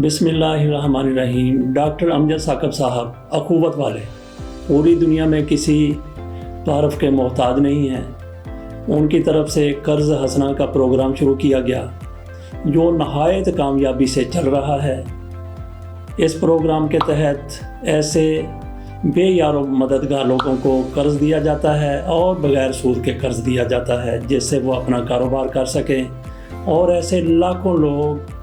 बिस्मिल्लाहिर्रहमानिर्रहीम। डॉक्टर अमजद साकब साहब अखुवत वाले पूरी दुनिया में किसी तारफ़ के मोहताज नहीं हैं। उनकी तरफ से कर्ज़ हसना का प्रोग्राम शुरू किया गया जो नहायत कामयाबी से चल रहा है। इस प्रोग्राम के तहत ऐसे बेयारो मददगार लोगों को कर्ज़ दिया जाता है और बग़ैर सूद के कर्ज़ दिया जाता है जिससे वो अपना कारोबार कर सकें, और ऐसे लाखों लोग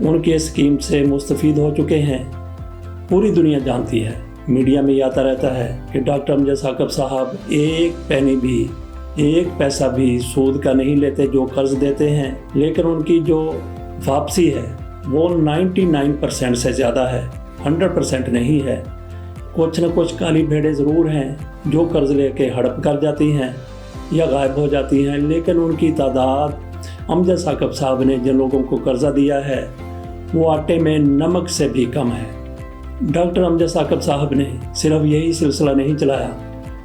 उनके स्कीम से मुस्तफ़ीद हो चुके हैं। पूरी दुनिया जानती है, मीडिया में आता रहता है कि डॉक्टर अमजद साकब साहब एक पैसा भी सूद का नहीं लेते जो कर्ज़ देते हैं, लेकिन उनकी जो वापसी है वो 99% से ज़्यादा है, 100% नहीं है। कुछ न कुछ काली भेड़ें ज़रूर हैं जो कर्ज़ लेके हड़प कर जाती हैं या गायब हो जाती हैं, लेकिन उनकी तादाद अमजद साकब साहब ने जिन लोगों को कर्ज़ा दिया है वो आटे में नमक से भी कम है। डॉक्टर अमजद साकब साहब ने सिर्फ यही सिलसिला नहीं चलाया,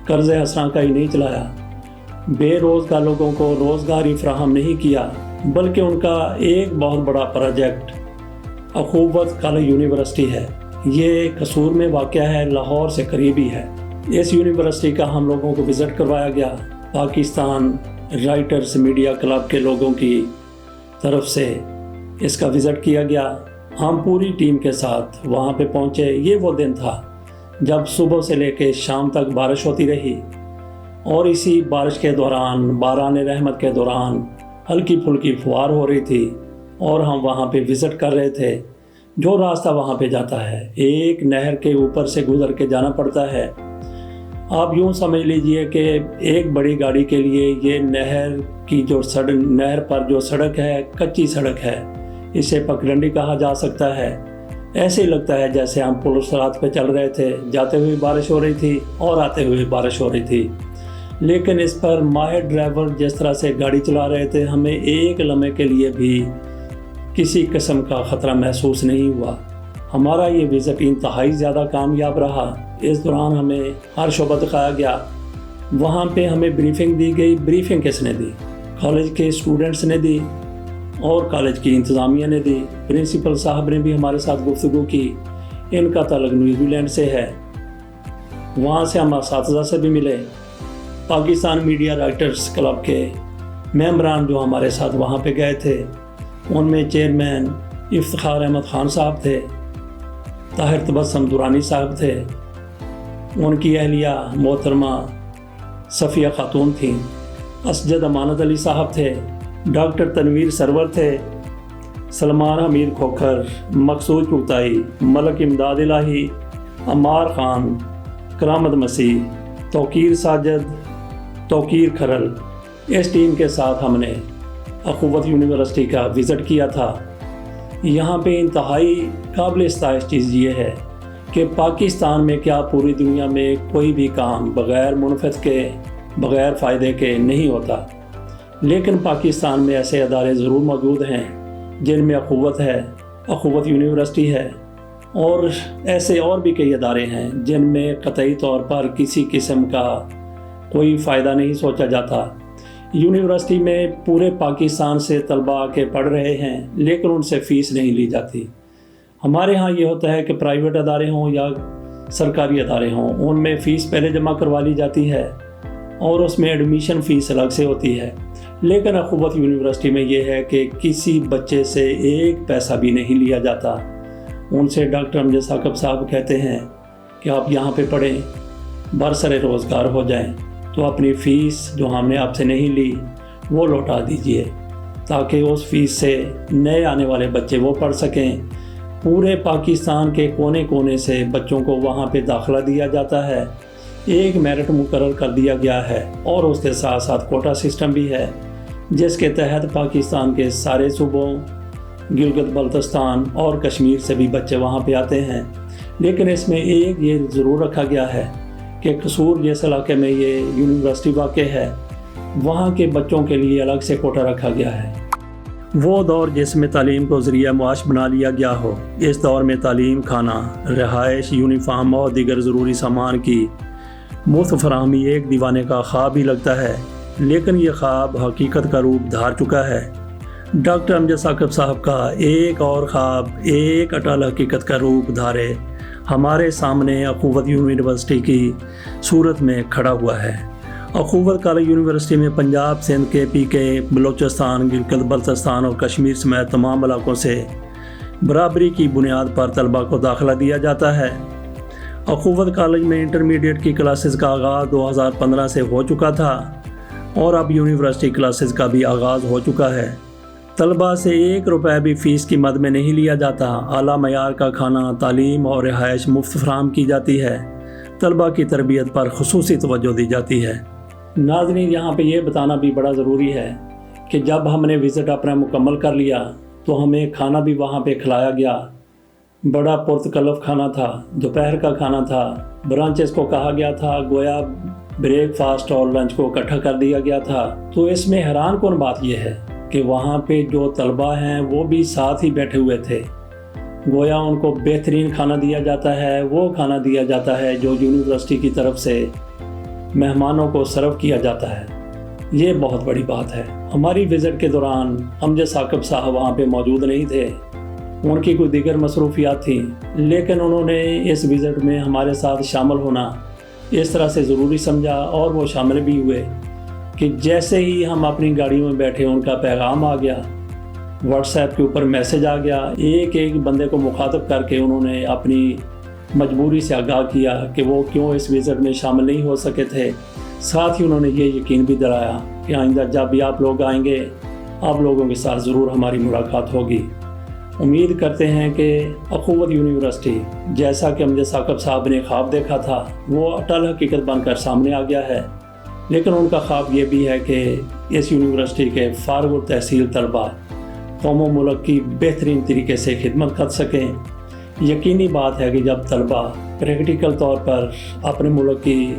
कर्ज़ हसना का ही नहीं चलाया, बेरोज़गार लोगों को रोज़गार ही फराहम नहीं किया, बल्कि उनका एक बहुत बड़ा प्रोजेक्ट अखुवत कॉलेज यूनिवर्सिटी है। ये कसूर में वाक़ है, लाहौर से करीबी है। इस यूनिवर्सिटी का हम लोगों को विज़िट करवाया गया। पाकिस्तान राइटर्स मीडिया क्लब के लोगों की तरफ से इसका विज़िट किया गया। हम पूरी टीम के साथ वहाँ पे पहुँचे। ये वो दिन था जब सुबह से लेकर शाम तक बारिश होती रही, और इसी बारिश के दौरान, बारान रहमत के दौरान हल्की फुल्की फुहार हो रही थी और हम वहाँ पे विज़िट कर रहे थे। जो रास्ता वहाँ पे जाता है, एक नहर के ऊपर से गुज़र के जाना पड़ता है। आप यूँ समझ लीजिए कि एक बड़ी गाड़ी के लिए ये नहर की जो नहर पर जो सड़क है कच्ची सड़क है, इसे पगडंडी कहा जा सकता है। ऐसे ही लगता है जैसे हम पुल सरात पे चल रहे थे, जाते हुए बारिश हो रही थी और आते हुए बारिश हो रही थी, लेकिन इस पर माहिर ड्राइवर जिस तरह से गाड़ी चला रहे थे, हमें एक लम्हे के लिए भी किसी किस्म का ख़तरा महसूस नहीं हुआ। हमारा ये विज़िट इंतहाई ज़्यादा कामयाब रहा। इस दौरान हमें हर शोबा दिखाया गया। वहाँ पे हमें ब्रीफिंग दी गई। ब्रीफिंग किसने दी? कॉलेज के स्टूडेंट्स ने दी और कॉलेज की इंतज़ामिया ने दी। प्रिंसिपल साहब ने भी हमारे साथ गुफ्तगू की। इनका ताल्लुक न्यूजीलैंड से है, वहाँ से हम असातिज़ा से भी मिले। पाकिस्तान मीडिया राइटर्स क्लब के मेंबरान जो हमारे साथ वहाँ पे गए थे, उनमें चेयरमैन इफ्तिखार अहमद ख़ान साहब थे, ताहिर तबस्सुम दुरानी साहब थे, उनकी अहलिया मोहतरमा सफ़िया खातून थीं, असजद अमानत अली साहब थे, डॉक्टर तनवीर सरवर थे, सलमान अमीर खोखर, मकसूद चुगताई, मलक इमदाद इलाही, अमार ख़ान, करामत मसीह, तौकीर साजद, तौकीर खरल। इस टीम के साथ हमने अखुवत यूनिवर्सिटी का विज़िट किया था। यहाँ पे इंतहाई काबिल इस्ताइश चीज़ ये है कि पाकिस्तान में क्या पूरी दुनिया में कोई भी काम बग़ैर मुनफ़त के, बग़ैर फ़ायदे के नहीं होता, लेकिन पाकिस्तान में ऐसे अदारे ज़रूर मौजूद हैं जिनमें अखुवत है, अखुवत यूनिवर्सिटी है, और ऐसे और भी कई अदारे हैं जिनमें क़तई तौर पर किसी किस्म का कोई फ़ायदा नहीं सोचा जाता। यूनिवर्सिटी में पूरे पाकिस्तान से तलबा आके पढ़ रहे हैं, लेकिन उनसे फ़ीस नहीं ली जाती। हमारे यहाँ ये होता है कि प्राइवेट अदारे हों या सरकारी अदारे हों, उनमें फ़ीस पहले जमा करवा ली जाती है और उसमें एडमिशन फ़ीस अलग से होती है। लेकिन अखुवत यूनिवर्सिटी में ये है कि किसी बच्चे से एक पैसा भी नहीं लिया जाता। उनसे डॉक्टर अमजद साकब साहब कहते हैं कि आप यहाँ पे पढ़ें, बरसरे रोज़गार हो जाएं, तो अपनी फ़ीस जो हमने आपसे नहीं ली वो लौटा दीजिए, ताकि उस फ़ीस से नए आने वाले बच्चे वो पढ़ सकें। पूरे पाकिस्तान के कोने कोने से बच्चों को वहाँ पे दाखिला दिया जाता है। एक मेरिट मुकर्रर कर दिया गया है और उसके साथ साथ कोटा सिस्टम भी है, जिसके तहत पाकिस्तान के सारे सूबों, गिलगित बल्तिस्तान और कश्मीर से भी बच्चे वहाँ पे आते हैं। लेकिन इसमें एक ये ज़रूर रखा गया है कि कसूर जिस इलाके में ये यूनिवर्सिटी वाक़ है, वहाँ के बच्चों के लिए अलग से कोटा रखा गया है। वो दौर जिसमें तालीम को ज़रिया मुआश बना लिया गया हो, इस दौर में तालीम, खाना, रहाइश, यूनिफार्म और दीगर ज़रूरी सामान की मुफ्त फराहमी एक दीवाने का ख्वाब ही लगता है, लेकिन ये ख्वाब हकीकत का रूप धार चुका है। ڈاکٹر امجد ثاقب صاحب کا ایک اور خواب ایک اٹل حقیقت کا روپ دھارے ہمارے سامنے اخوت یونیورسٹی کی صورت میں کھڑا ہوا ہے۔ اخوت کالج یونیورسٹی میں پنجاب، سندھ، کے پی کے، بلوچستان، گلگت بلتستان اور کشمیر سمیت تمام علاقوں سے برابری کی بنیاد پر طلباء کو داخلہ دیا جاتا ہے۔ اخوت کالج میں انٹرمیڈیٹ کی کلاسز کا آغاز 2015 سے ہو چکا تھا اور اب یونیورسٹی کلاسز کا بھی آغاز ہو چکا ہے۔ طلباء سے 1 روپے بھی فیس کی مد میں نہیں لیا جاتا۔ اعلیٰ معیار کا کھانا، تعلیم اور رہائش مفت فراہم کی جاتی ہے۔ طلباء کی تربیت پر خصوصی توجہ دی جاتی ہے۔ ناظرین، یہاں پہ یہ بتانا بھی بڑا ضروری ہے کہ جب ہم نے وزٹ اپنا مکمل کر لیا تو ہمیں کھانا بھی وہاں پہ کھلایا گیا۔ بڑا پرتکلف کھانا تھا، دوپہر کا کھانا تھا۔ برانچز کو کہا گیا تھا گویا بریک فاسٹ اور لنچ کو اکٹھا کر دیا گیا تھا۔ تو اس میں حیران کن بات یہ ہے کہ وہاں پہ جو طلباء ہیں وہ بھی ساتھ ہی بیٹھے ہوئے تھے۔ گویا ان کو بہترین کھانا دیا جاتا ہے، وہ کھانا دیا جاتا ہے جو یونیورسٹی کی طرف سے مہمانوں کو سرو کیا جاتا ہے۔ یہ بہت بڑی بات ہے۔ ہماری وزٹ کے دوران امجد ثاقب صاحب وہاں پہ موجود نہیں تھے، ان کی کوئی دیگر مصروفیات تھیں، لیکن انہوں نے اس وزٹ میں ہمارے ساتھ شامل ہونا اس طرح سے ضروری سمجھا اور وہ شامل بھی ہوئے کہ جیسے ہی ہم اپنی گاڑیوں میں بیٹھے ان کا پیغام آ گیا، واٹس ایپ کے اوپر میسج آ گیا، ایک بندے کو مخاطب کر کے انہوں نے اپنی مجبوری سے آگاہ کیا کہ وہ کیوں اس وزٹ میں شامل نہیں ہو سکے تھے۔ ساتھ ہی انہوں نے یہ یقین بھی دلایا کہ آئندہ جب بھی آپ لوگ آئیں گے آپ لوگوں کے ساتھ ضرور ہماری ملاقات ہوگی۔ امید کرتے ہیں کہ اخوت یونیورسٹی جیسا کہ امجد ثاقب صاحب نے خواب دیکھا تھا وہ اٹل حقیقت بن کر سامنے آ گیا ہے، لیکن ان کا خواب یہ بھی ہے کہ اس یونیورسٹی کے فارغ التحصیل طلباء قوم و ملک کی بہترین طریقے سے خدمت کر سکیں۔ یقینی بات ہے کہ جب طلباء پریکٹیکل طور پر اپنے ملک کی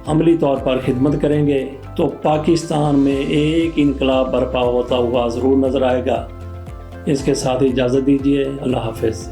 عملی طور پر خدمت کریں گے تو پاکستان میں ایک انقلاب برپا ہوتا ہوا ضرور نظر آئے گا۔ اس کے ساتھ اجازت دیجیے، اللہ حافظ۔